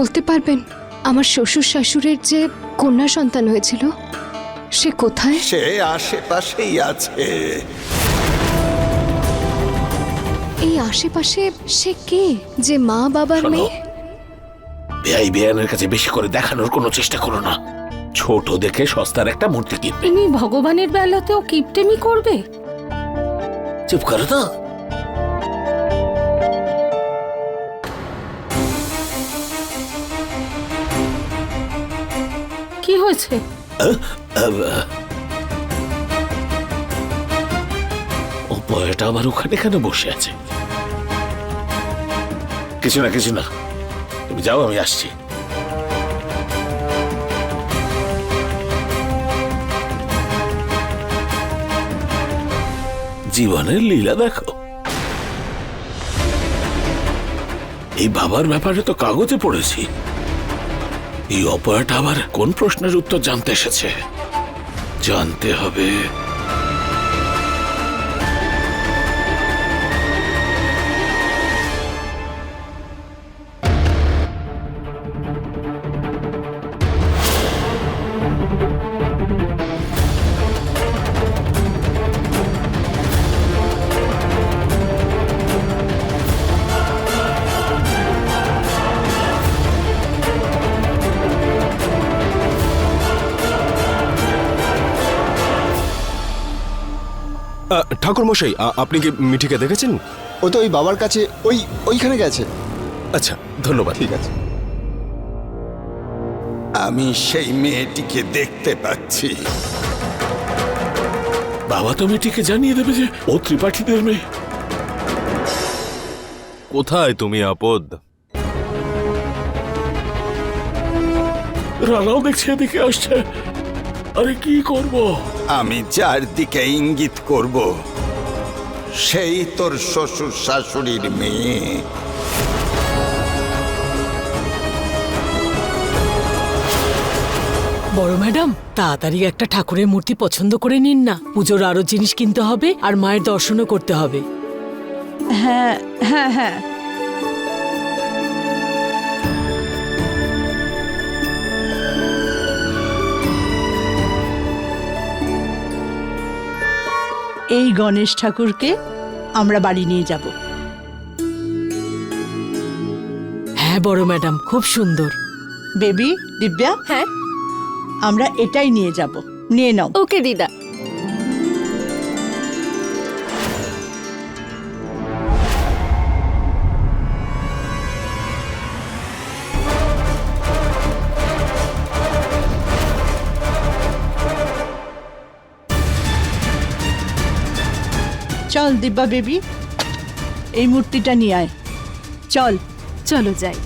বলতে পারবেন আমার শ্বশুর শাশুড়ির যে কন্যা সন্তান হয়েছিল সে কোথায়? সে আশেপাশেই আছে। এই আশেপাশে সে কে যে মা বাবার মেয়ে? বেআই বেআইনের কাছে বেশি করে দেখানোর কোনো চেষ্টা করো না। ছোট দেখে সস্তার একটা মূর্তি কিনবে। ইনি ভগবানের বেলাতেও কিপটেমি করবে? চুপ করো তো। কি হয়েছে? অপয়াটা আবার ওখানে কেন বসে আছে? কিছু না কিছু না, তুমি যাও, আমি আসছি। জীবনের লীলা দেখো। এই বাবার ব্যাপারে তো কাগজে পড়েছি। এই অপয়াটা আবার কোন প্রশ্নের উত্তর জানতে এসেছে? জানতে হবে। ঠাকুর মশাই, আপনি কি মিঠিকে দেখেছেন? ও তো ওই বাবার কাছে ওইখানে গেছে। আচ্ছা, ধন্যবাদ। ঠিক আছে। আমি সেই মেয়েটিকে দেখতে পাচ্ছি। বাবা তো মেয়েটিকে জানিয়ে দেবে যে ও ত্রিপাঠীদের মেয়ে। কোথায় তুমি আপদ? রানাও দেখছে এদিকে আসছে। আরে কি করব? আমি যার দিকে ইঙ্গিত করব সেই তোর শ্বশুর শাশুড়ির মেয়ে। বড় ম্যাডাম, তাড়াতাড়ি একটা ঠাকুরের মূর্তি পছন্দ করে নিন না। পুজোর আরো জিনিস কিনতে হবে আর মায়ের দর্শনও করতে হবে। হ্যাঁ হ্যাঁ হ্যাঁ, এই গণেশ ঠাকুরকে আমরা বাড়ি নিয়ে যাব। হ্যাঁ বড় ম্যাডাম, খুব সুন্দর। বেবি, দিব্যা, হ্যাঁ আমরা এটাই নিয়ে যাব। নিয়ে নাও। ওকে দিদা। চল দিব্যা বেবি, এই মূর্তিটা নিয়ে আয়। চল। চলো যাই।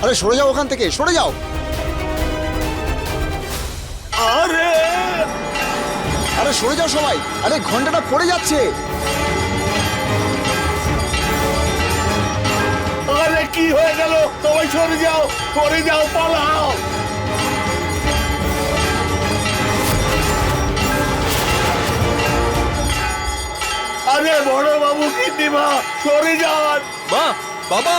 আরে সরে যাও ওখান থেকে, সরে যাও। আরে আরে সরে যাও সবাই। আরে ঘন্টাটা পড়ে যাচ্ছে। আরে কি হয়ে গেল? সবাই সরে যাও, সরে যাও, পালাও। আরে বড় বাবু, কীর্তিমা, সরে যান। মা, বাবা,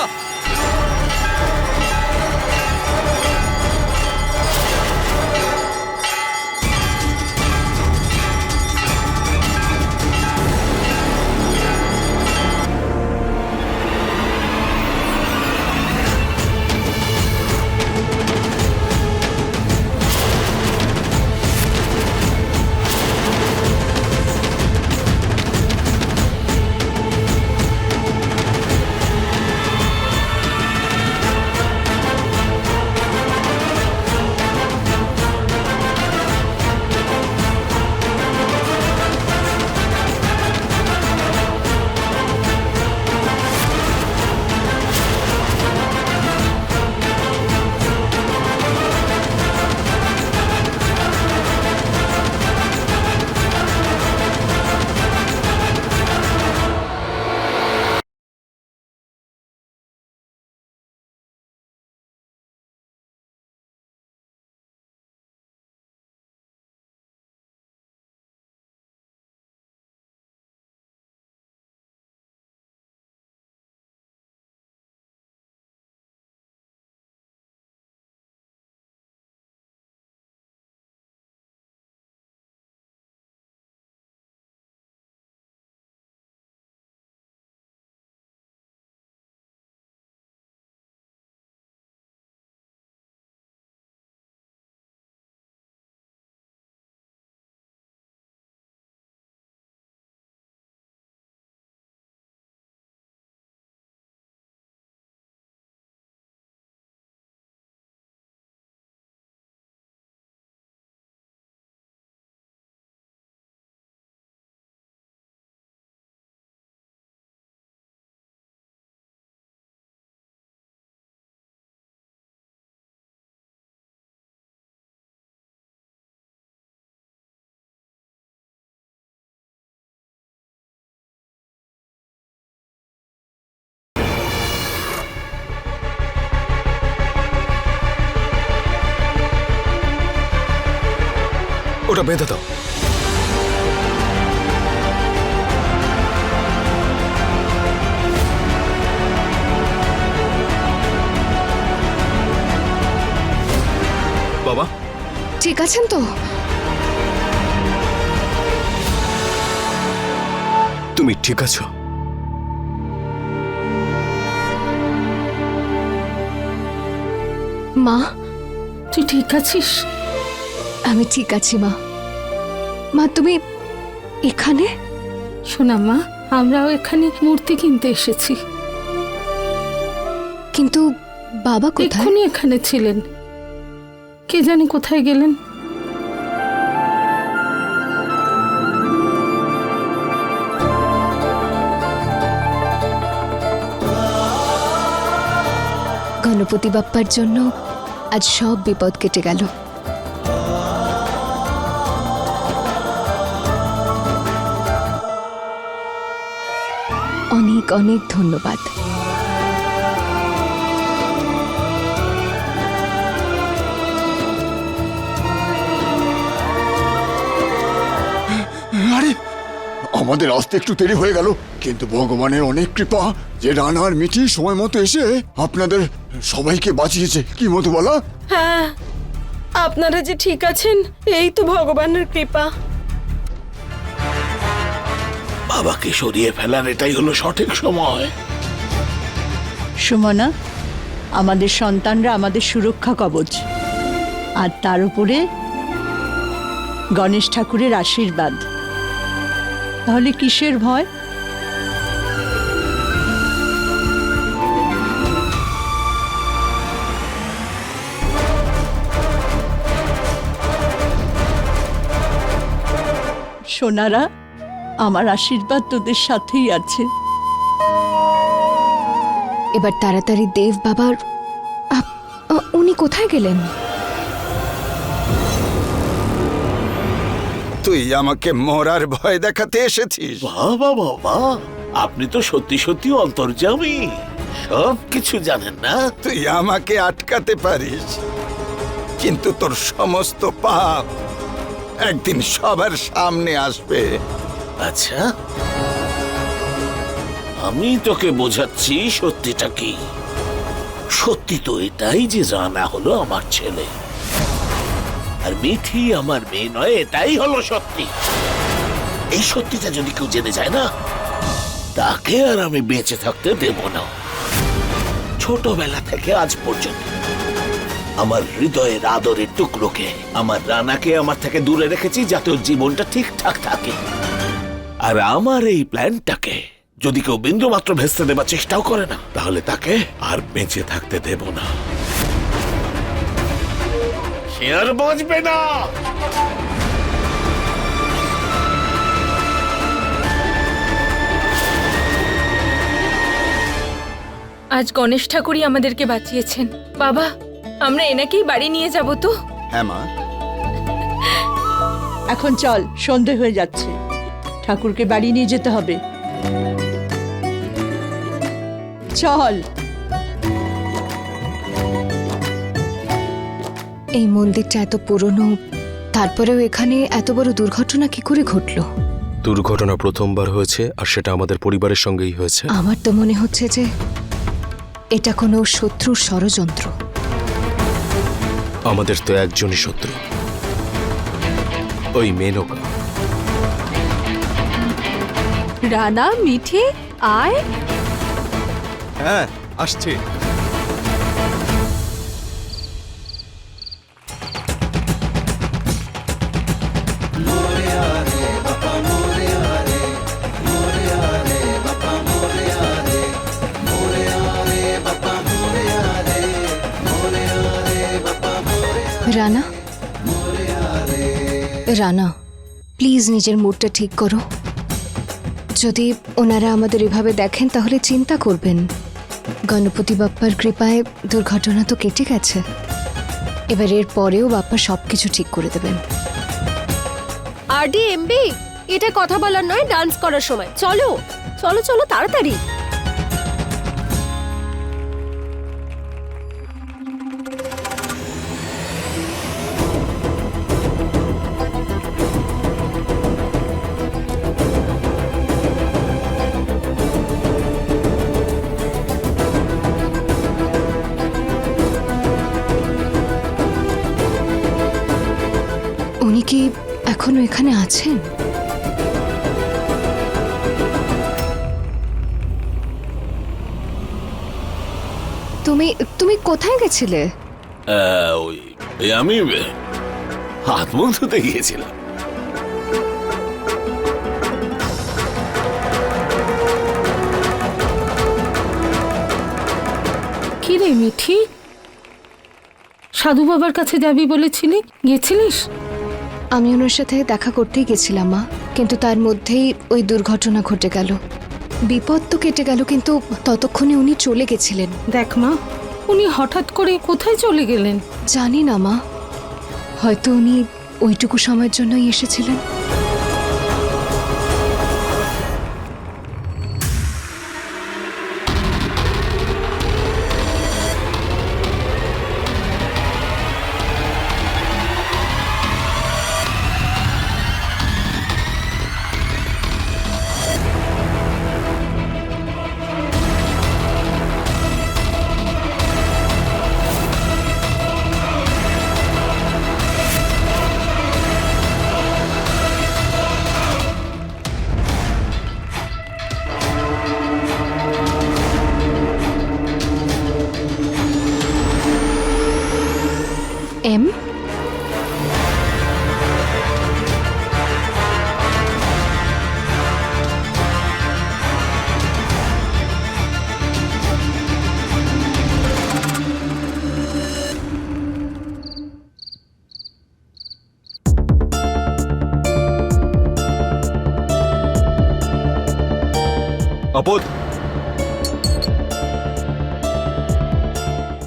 ওটা বেঁধে দাও। বাবা, ঠিক আছেন তো? তুমি ঠিক আছো? মা, তুই ঠিক আছিস? আমি ঠিক আছি মা। মা তুমি এখানে? শোনা মা, আমরাও এখানে মূর্তি কিনতে এসেছি। কিন্তু বাবা কোথায়? এক্ষুনি এখানে ছিলেন, কে জানে কোথায় গেলেন। গণপতি বাপ্পার জন্য আজ সব বিপদ কেটে গেল। অনেক অনেক ধন্যবাদ। আরে আমাদের আসতে একটু দেরি হয়ে গেল, কিন্তু ভগবানের অনেক কৃপা যে রানা আর মিঠি সময় মতো এসে আপনাদের সবাইকে বাঁচিয়েছে। কি মতো বলা? হ্যাঁ, আপনারা যে ঠিক আছেন এই তো ভগবানের কৃপা। বাবাকে সরিয়ে ফেলার এটাই হলো সঠিক সময়। সুমনা, আমাদের সন্তানরা আমাদের সুরক্ষা কবচ, আর তার উপরে গণেশ ঠাকুরের আশীর্বাদ। তাহলে কিসের ভয়? সোনারা, আমার আশীর্বাদ তোদের সাথেই আছে। এবার তাড়াতাড়ি দেব বাবার উনি কোথায় গেলেন? তুই আমাকে মরার ভয় দেখাতে এসেছিস? বাবা বাবা, আপনি তো সত্যি সত্যি অন্তর্যামী, সব কিছু জানেন না? তুই আমাকে আটকাতে পারিস, কিন্তু তোর সমস্ত পাপ একদিন সবার সামনে আসবে। আচ্ছা, আমি তোকে বোঝাচ্ছি সত্যিটা কি। সত্যি তো এটাই যে রানা হলো আমার ছেলে, আর মিঠি আমার মেয়ে নয়, এটাই হলো সত্যি। এই সত্যিটা যদি কেউ জেনে যায় না, তাকে আর আমি বেঁচে থাকতে দেব না। ছোটবেলা থেকে আজ পর্যন্ত আমার হৃদয়ের আদরের টুকরোকে, আমার রানাকে আমার থেকে দূরে রেখেছি যাতে ওর জীবনটা ঠিকঠাক থাকে। আর আমার এই প্ল্যানটাকে যদি কেউ বিন্দু মাত্র ভেস্তে দেবার চেষ্টাও করে না, তাহলে তাকে আর বেঁচে থাকতে দেব না। সে আর বাঁচবে না। আজ গণেশ ঠাকুরই আমাদেরকে বাঁচিয়েছেন। বাবা, আমরা এনাকেই বাড়ি নিয়ে যাব তো? হ্যাঁ মা। এখন চল, সন্ধে হয়ে যাচ্ছে, ঠাকুরকে বাড়ি নিয়ে যেতে হবে। চল। এই মন্দিরটা এত পুরনো, তারপরেও এখানে এত বড় দুর্ঘটনা কি করে ঘটলো? দুর্ঘটনা প্রথমবার হয়েছে, আর সেটা আমাদের পরিবারের সঙ্গেই হয়েছে। আমার তো মনে হচ্ছে যে এটা কোনো শত্রুর ষড়যন্ত্র। আমাদের তো একজনই শত্রু, ওই মেনকা। রানা, মিঠি, আয়। হ্যাঁ, আসছে। রানা, রানা, প্লিজ নিজের মুডটা ঠিক করো। যদি ওনারা আমাদের এভাবে দেখেন তাহলে চিন্তা করবেন। গণপতি বাপ্পার কৃপায় দুর্ঘটনা তো কেটে গেছে, এবার এর পরেও বাপ্পা সবকিছু ঠিক করে দেবেন। আরডি এমবি, এটা কথা বলার নয়, ডান্স করার সময়। চলো চলো চলো তাড়াতাড়ি। উনি কি এখনো এখানে আছেন? তুমি তুমি কোথায় গেছিলে? আমি হাত মুখ ধুতে গিয়েছিলাম। কি রে মিঠি, সাধু বাবার কাছে যাবি বলেছিলি, গেছিলিস? আমি ওনার সাথে দেখা করতেই গেছিলাম মা, কিন্তু তার মধ্যেই ওই দুর্ঘটনা ঘটে গেল। বিপদ তো কেটে গেল, কিন্তু ততক্ষণে উনি চলে গেছিলেন। দেখ মা, উনি হঠাৎ করে কোথায় চলে গেলেন? জানি না মা, হয়তো উনি ওইটুকু সময়ের জন্যই এসেছিলেন। এম, আপদ,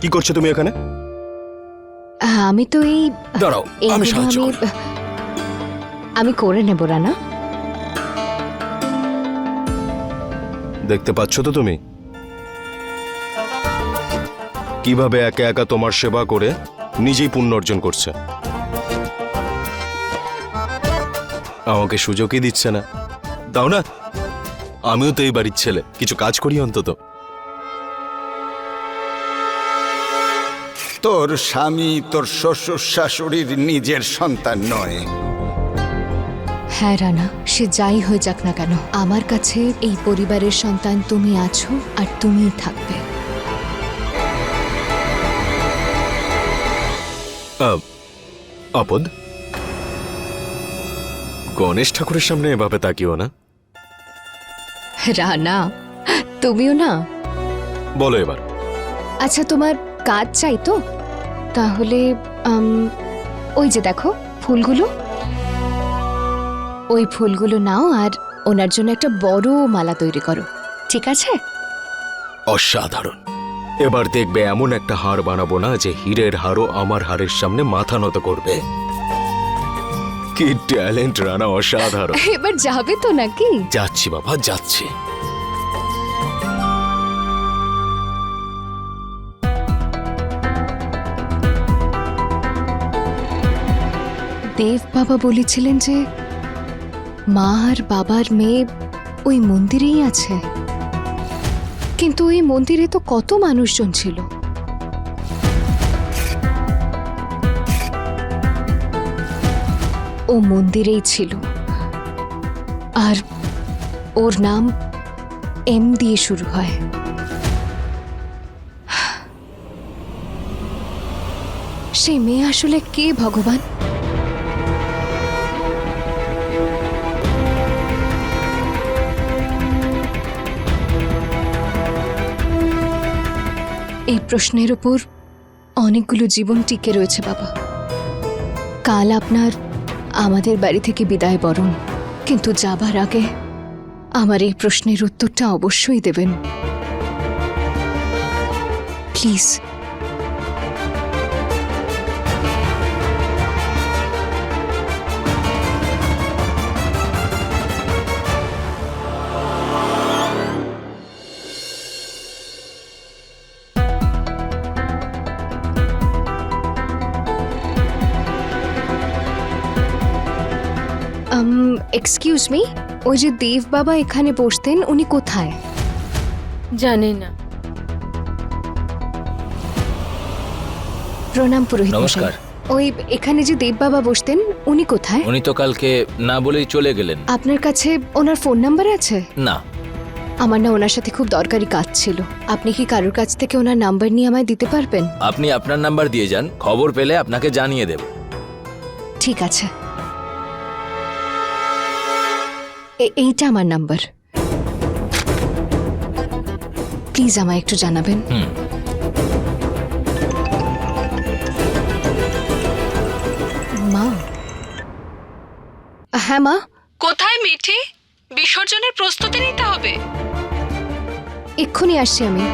কি করছো তুমি এখানে? আমি তো এই দাঁড়াও, আমি সাহায্য করি। আমি করে নেব রানা। দেখতে পাচ্ছ তো তুমি কিভাবে একা একা তোমার সেবা করে নিজেই পুণ্য অর্জন করছে। আমাকে সুযোগই দিচ্ছে না। দাও না, আমিও তো এই বাড়ির ছেলে, কিছু কাজ করি অন্তত। তোর স্বামী তোর শ্বশুর শাশুড়ির নিজের সন্তান নয়। হ্যাঁ রানা, সে যাই হয়ে যাক না কেন, আমার কাছে এই পরিবারের সন্তান তুমি আছো আর তুমিই থাকবে। আপদ, গণেশ ঠাকুরের সামনে এভাবে তাকিও না। রানা, তুমিও না। বলো এবার। আচ্ছা, তোমার কাজ চাই তো? তাহলে ওই যে দেখো ফুলগুলো, ওই ফুলগুলো নাও আর ওনার জন্য একটা বড় মালা তৈরি করো, ঠিক আছে? অসাধারণ। এবার দেখবে এমন একটা হার বানাবো না যে হীরের হারও আমার হারের সামনে মাথা নত করবে। কি ট্যালেন্ট রানা, অসাধারণ। এবার যাবে তো নাকি? যাচ্ছি বাবা, যাচ্ছি। দেব বাবা বলেছিলেন যে মা আর বাবার মেয়ে ওই মন্দিরেই আছে, কিন্তু ওই মন্দিরে তো কত মানুষজন ছিল। ও মন্দিরেই ছিল, আর ওর নাম এম দিয়ে শুরু হয়। সেই মেয়ে আসলে কে ভগবান? এই প্রশ্নের উপর অনেকগুলো জীবন টিকে রয়েছে বাবা। কাল আপনার আমাদের বাড়ি থেকে বিদায় বরণ, কিন্তু যাবার আগে আমার এই প্রশ্নের উত্তরটা অবশ্যই দেবেন, প্লিজ। এক্সকিউজ মি, ওই যে দেব বাবা এখানে বসতেন, উনি কোথায়? জানি না। প্রণাম পুরোহিত মশাই। নমস্কার। ওই এখানে যে দেব বাবা বসতেন উনি কোথায়? উনি তো কালকে না বলেই চলে গেলেন। আপনার কাছে ওনার ফোন নাম্বার আছে? না। আমার না ওনার সাথে খুব দরকারি কাজ ছিল। আপনি কি কারোর কাছ থেকে ওনার নাম্বার নিয়ে আমায় দিতে পারবেন? আপনি আপনার নাম্বার দিয়ে যান, খবর পেলে আপনাকে জানিয়ে দেব। ঠিক আছে, এইটা আমার নাম্বার। প্লিজ আমায় একটু জানাবেন। মা। হ্যাঁ মা। কোথায় মিঠি? বিসর্জনের প্রস্তুতি নিতে হবে। এক্ষুনি আসছি আমি।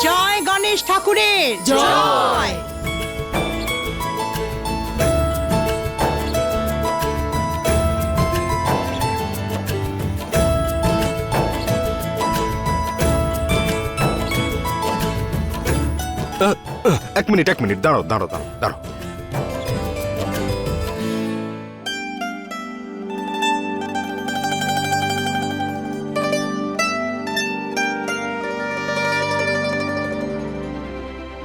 জয় গণেশ ঠাকুরের জয়। এক মিনিট দাঁড়াও দাঁড়াও দাঁড়াও দাঁড়াও।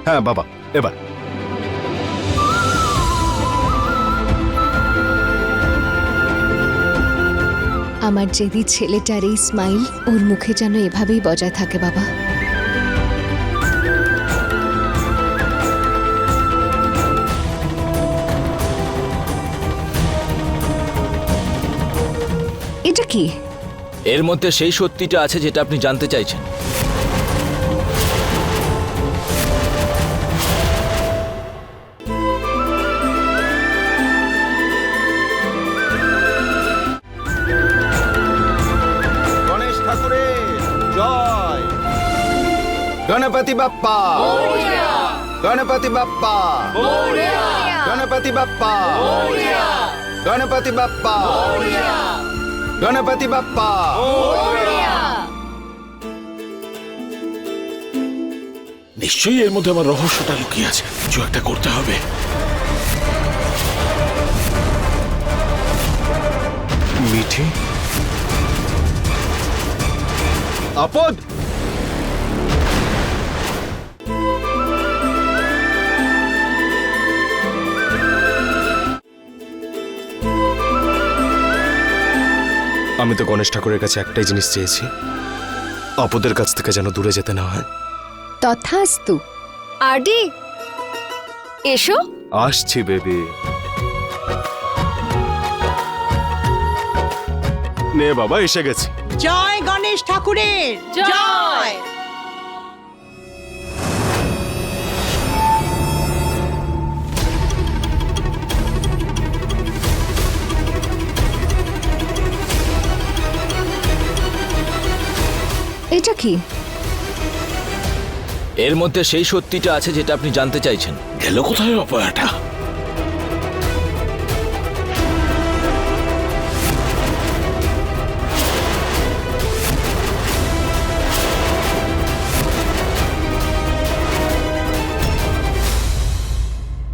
হ্যাঁ বাবা, এবার আমার জেদি ছেলেটার এই স্মাইল ওর মুখে যেন এভাবেই বজায় থাকে বাবা। এটা কি? এর মধ্যে সেই সত্যিটা আছে যেটা আপনি জানতে চাইছেন। গণেশ ঠাকুরের জয়। গণপতি বাপ্পা, গণপতি বাপ্পা, গণপতি বাপ্পা, গণপতি বাপ্পা, গণপতি বাপ্পা। নিশ্চয়ই এর মধ্যে আমার রহস্যটা লুকিয়ে আছে, কিছু একটা করতে হবে। মিঠি, আপদ, আমি তো গণেশ ঠাকুরের কাছে একটাই জিনিস চেয়েছি, আপদের কাছ থেকে যেন দূরে যেতে না হয়। তথাস্তু। আরডি এসো। আসছি বেবি। নে বাবা, এসে গেছি। জয় গণেশ ঠাকুরের জয়। এটা কি? এর মধ্যে সেই সত্যিটা আছে যেটা আপনি জানতে চাইছেন। গেল কোথায় অপয়াটা?